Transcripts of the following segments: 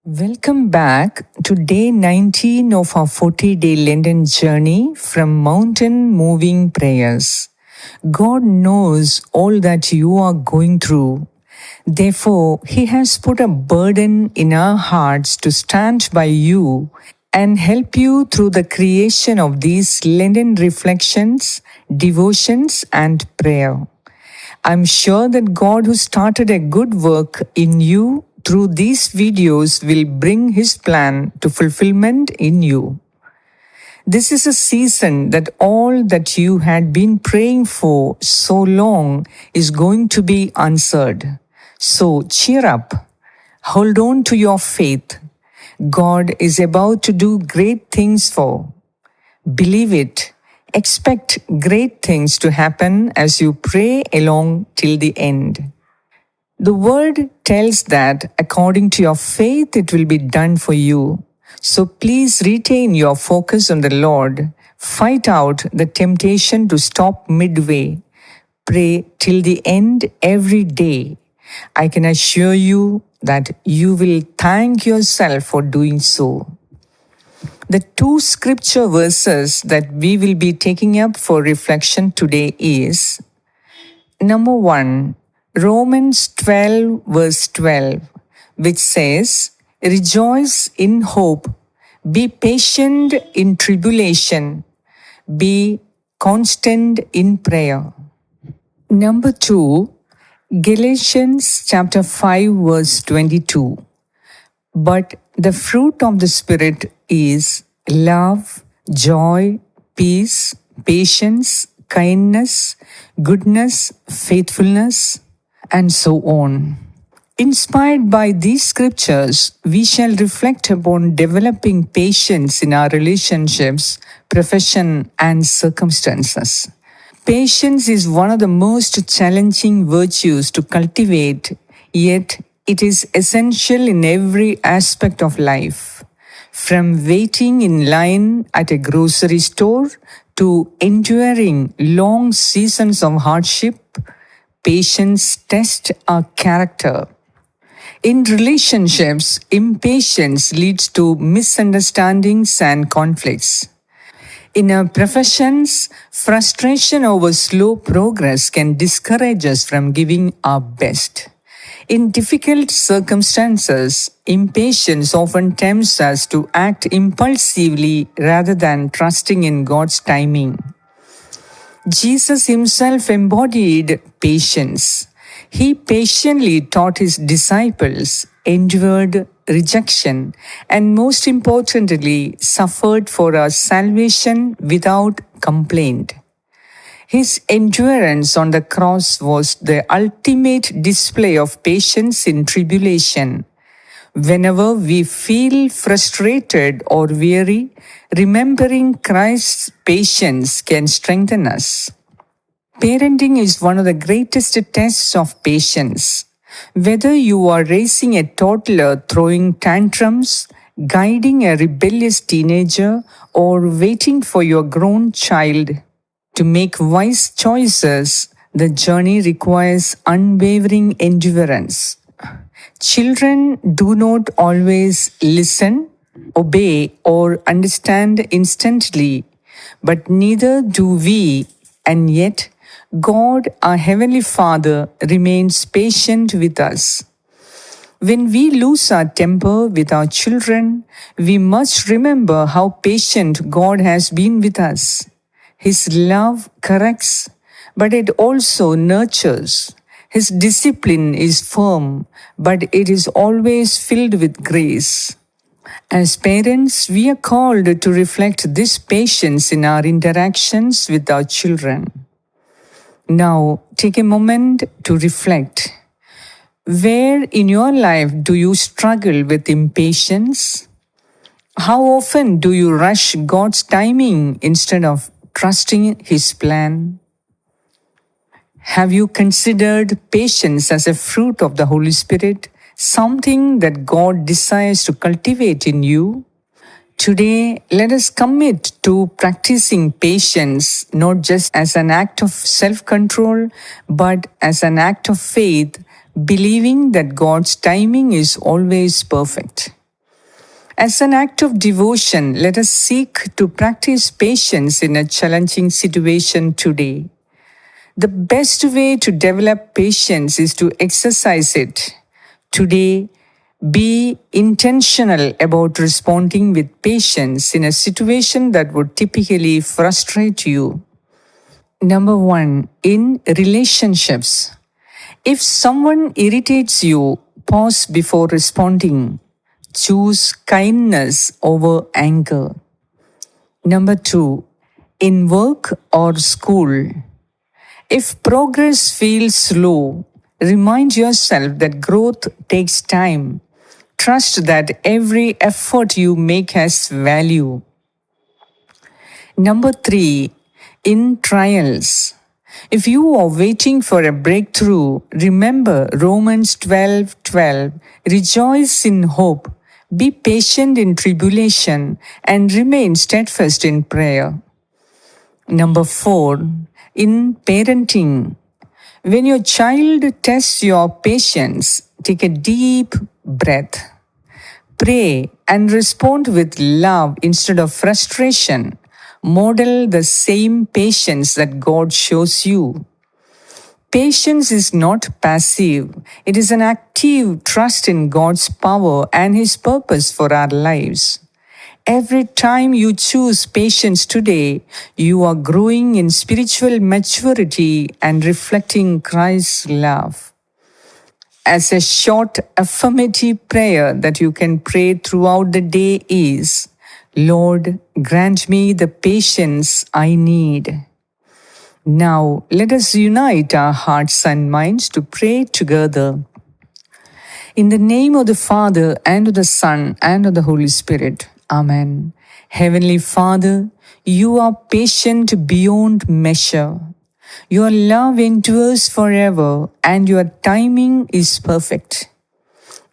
Welcome back to day 19 of our 40-day Lenten journey from Mountain Moving Prayers. God knows all that you are going through. Therefore, He has put a burden in our hearts to stand by you and help you through the creation of these Lenten reflections, devotions, and prayer. I'm sure that God who started a good work in you through these videos will bring His plan to fulfillment in you. This is a season that all that you had been praying for so long is going to be answered. So cheer up. Hold on to your faith. God is about to do great things for. Believe it. Expect great things to happen as you pray along till the end. The word tells that according to your faith, it will be done for you. So please retain your focus on the Lord. Fight out the temptation to stop midway. Pray till the end every day. I can assure you that you will thank yourself for doing so. The two scripture verses that we will be taking up for reflection today is number 1, Romans 12 verse 12, which says, "Rejoice in hope, be patient in tribulation, be constant in prayer." Number 2, Galatians chapter 5 verse 22. But the fruit of the Spirit is love, joy, peace, patience, kindness, goodness, faithfulness, and so on. Inspired by these scriptures, we shall reflect upon developing patience in our relationships, profession, and circumstances. Patience is one of the most challenging virtues to cultivate, yet it is essential in every aspect of life. From waiting in line at a grocery store to enduring long seasons of hardship, patience tests our character. In relationships, impatience leads to misunderstandings and conflicts. In our professions, frustration over slow progress can discourage us from giving our best. In difficult circumstances, impatience often tempts us to act impulsively rather than trusting in God's timing. Jesus himself embodied patience. He patiently taught his disciples, endured rejection, and most importantly, suffered for our salvation without complaint. His endurance on the cross was the ultimate display of patience in tribulation. Whenever we feel frustrated or weary, remembering Christ's patience can strengthen us. Parenting is one of the greatest tests of patience. Whether you are raising a toddler throwing tantrums, guiding a rebellious teenager, or waiting for your grown child to make wise choices, the journey requires unwavering endurance. Children do not always listen, obey, or understand instantly, but neither do we, and yet God, our Heavenly Father, remains patient with us. When we lose our temper with our children, we must remember how patient God has been with us. His love corrects, but it also nurtures. His discipline is firm, but it is always filled with grace. As parents, we are called to reflect this patience in our interactions with our children. Now, take a moment to reflect. Where in your life do you struggle with impatience? How often do you rush God's timing instead of trusting His plan? Have you considered patience as a fruit of the Holy Spirit, something that God desires to cultivate in you? Today, let us commit to practicing patience not just as an act of self-control, but as an act of faith, believing that God's timing is always perfect. As an act of devotion, let us seek to practice patience in a challenging situation today. The best way to develop patience is to exercise it. Today, be intentional about responding with patience in a situation that would typically frustrate you. Number 1, in relationships. If someone irritates you, pause before responding. Choose kindness over anger. Number 2, in work or school. If progress feels slow, remind yourself that growth takes time. Trust that every effort you make has value. Number 3, in trials. If you are waiting for a breakthrough, remember Romans 12:12. Rejoice in hope, be patient in tribulation, and remain steadfast in prayer. Number 4, in parenting. When your child tests your patience, take a deep breath. Pray and respond with love instead of frustration. Model the same patience that God shows you. Patience is not passive, it is an active trust in God's power and His purpose for our lives. Every time you choose patience today, you are growing in spiritual maturity and reflecting Christ's love. As a short affirmative prayer that you can pray throughout the day is, Lord, grant me the patience I need. Now, let us unite our hearts and minds to pray together. In the name of the Father, and of the Son, and of the Holy Spirit. Amen. Heavenly Father, you are patient beyond measure. Your love endures forever, and your timing is perfect.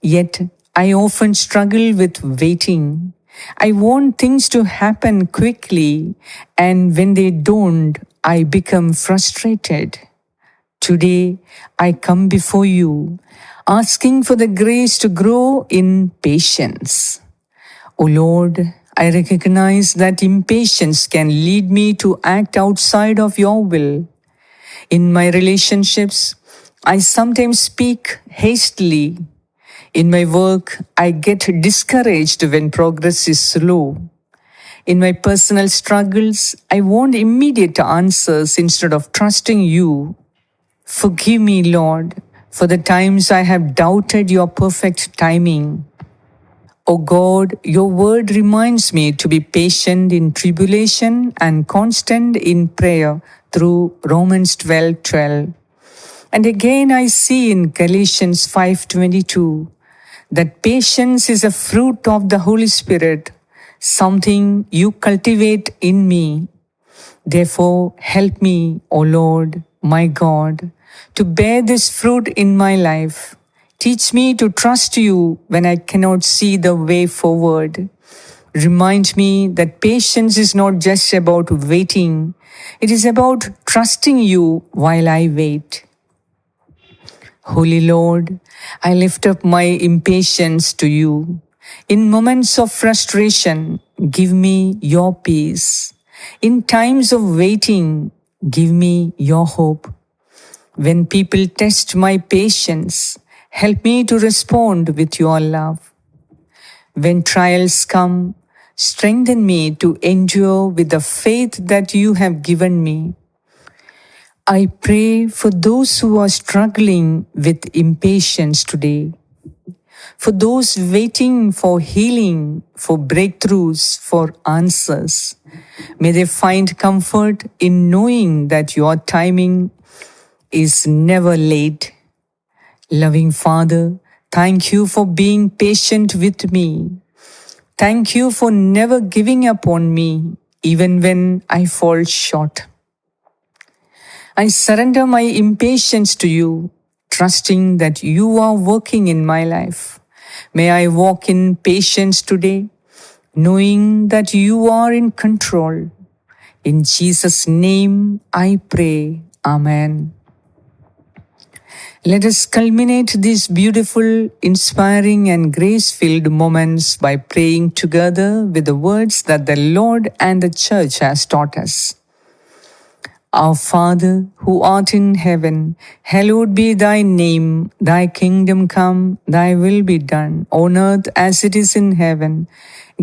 Yet, I often struggle with waiting. I want things to happen quickly, and when they don't, I become frustrated. Today, I come before you, asking for the grace to grow in patience. O Lord, I recognize that impatience can lead me to act outside of your will. In my relationships, I sometimes speak hastily. In my work, I get discouraged when progress is slow. In my personal struggles, I want immediate answers instead of trusting you. Forgive me, Lord, for the times I have doubted your perfect timing. O God, your word reminds me to be patient in tribulation and constant in prayer through Romans 12:12. And again I see in Galatians 5:22 that patience is a fruit of the Holy Spirit, something you cultivate in me. Therefore, help me, O Lord, my God, to bear this fruit in my life. Teach me to trust you when I cannot see the way forward. Remind me that patience is not just about waiting, it is about trusting you while I wait. Holy Lord, I lift up my impatience to you. In moments of frustration, give me your peace. In times of waiting, give me your hope. When people test my patience, help me to respond with your love. When trials come, strengthen me to endure with the faith that you have given me. I pray for those who are struggling with impatience today, for those waiting for healing, for breakthroughs, for answers. May they find comfort in knowing that your timing is never late. Loving Father, thank you for being patient with me. Thank you for never giving up on me, even when I fall short. I surrender my impatience to you, trusting that you are working in my life. May I walk in patience today, knowing that you are in control. In Jesus' name I pray. Amen. Let us culminate these beautiful, inspiring, and grace-filled moments by praying together with the words that the Lord and the Church has taught us. Our Father, who art in heaven, hallowed be thy name. Thy kingdom come, thy will be done, on earth as it is in heaven.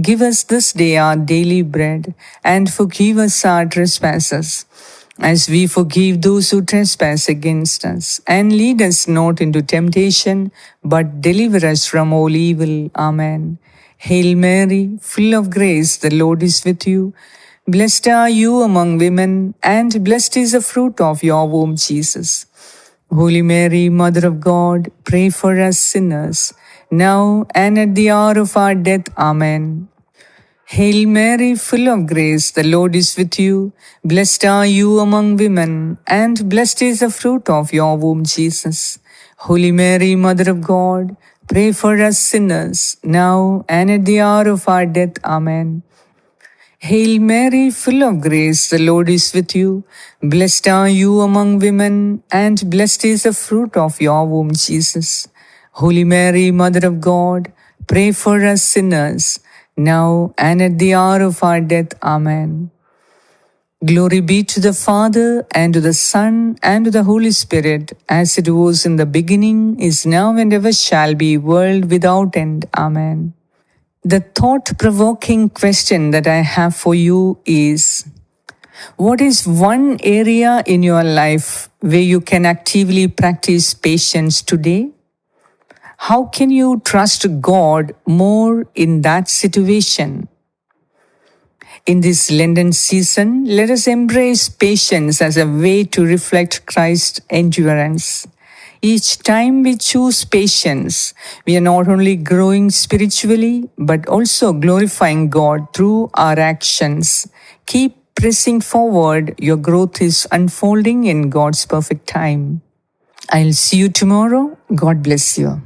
Give us this day our daily bread, and forgive us our trespasses, as we forgive those who trespass against us. And lead us not into temptation, but deliver us from all evil. Amen. Hail Mary, full of grace, the Lord is with you. Blessed are you among women, and blessed is the fruit of your womb, Jesus. Holy Mary, Mother of God, pray for us sinners, now and at the hour of our death. Amen. Hail Mary, full of grace, the Lord is with you. Blessed are you among women, and blessed is the fruit of your womb, Jesus. Holy Mary, Mother of God, pray for us sinners, now and at the hour of our death. Amen. Hail Mary, full of grace, the Lord is with you. Blessed are you among women, and blessed is the fruit of your womb, Jesus. Holy Mary, Mother of God, pray for us sinners, now and at the hour of our death. Amen. Glory be to the Father, and to the Son, and to the Holy Spirit, as it was in the beginning, is now, and ever shall be, world without end. Amen. The thought-provoking question that I have for you is, what is one area in your life where you can actively practice patience today? How can you trust God more in that situation? In this Lenten season, let us embrace patience as a way to reflect Christ's endurance. Each time we choose patience, we are not only growing spiritually, but also glorifying God through our actions. Keep pressing forward. Your growth is unfolding in God's perfect time. I'll see you tomorrow. God bless you.